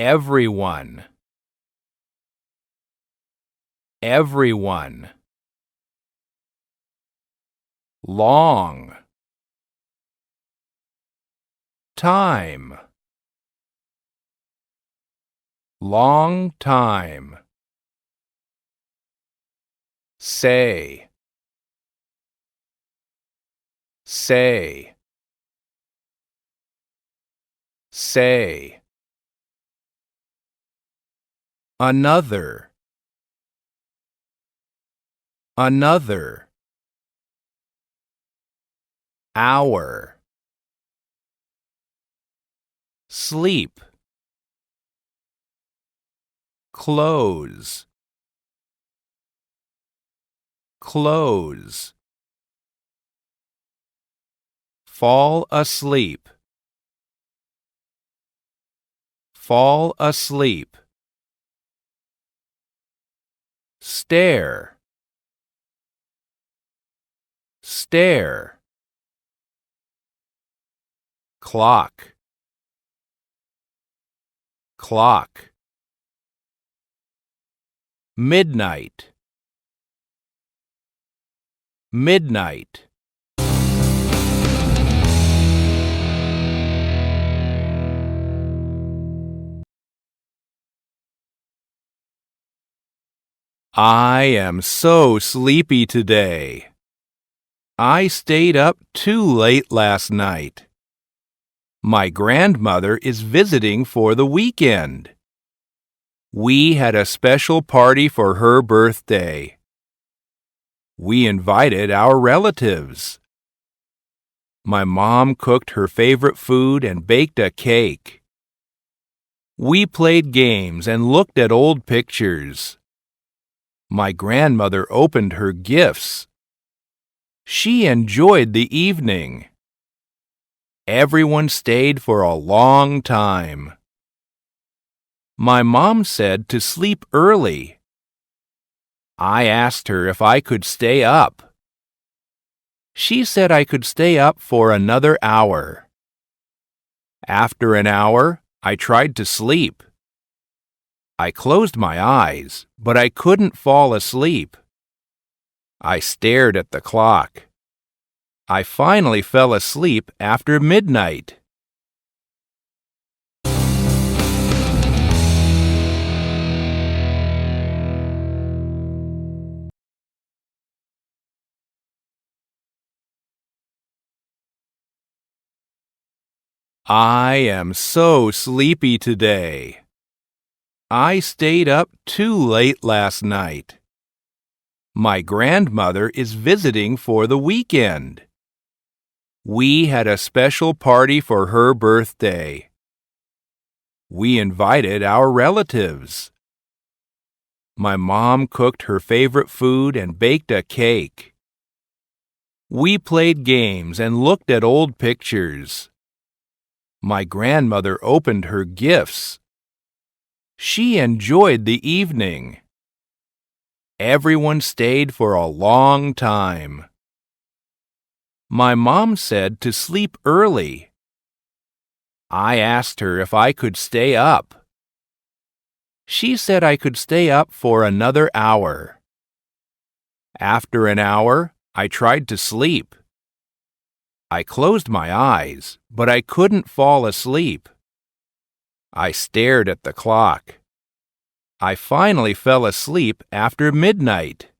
Everyone. Everyone. Long. Time. Long time. Say. Say. Say. Another. Another. Hour. Sleep. Close. Close. Fall asleep. Fall asleep. Stare. Stare. Clock. Clock. Midnight. Midnight. I am so sleepy today. I stayed up too late last night. My grandmother is visiting for the weekend. We had a special party for her birthday. We invited our relatives. My mom cooked her favorite food and baked a cake. We played games and looked at old pictures. My grandmother opened her gifts. She enjoyed the evening. Everyone stayed for a long time. My mom said to sleep early. I asked her if I could stay up. She said I could stay up for another hour. After an hour, I tried to sleep. I closed my eyes, but I couldn't fall asleep. I stared at the clock. I finally fell asleep after midnight. I am so sleepy today. I stayed up too late last night. My grandmother is visiting for the weekend. We had a special party for her birthday. We invited our relatives. My mom cooked her favorite food and baked a cake. We played games and looked at old pictures. My grandmother opened her gifts. She enjoyed the evening. Everyone stayed for a long time. My mom said to sleep early. I asked her if I could stay up. She said I could stay up for another hour. After an hour, I tried to sleep. I closed my eyes, but I couldn't fall asleep. I stared at the clock. I finally fell asleep after midnight.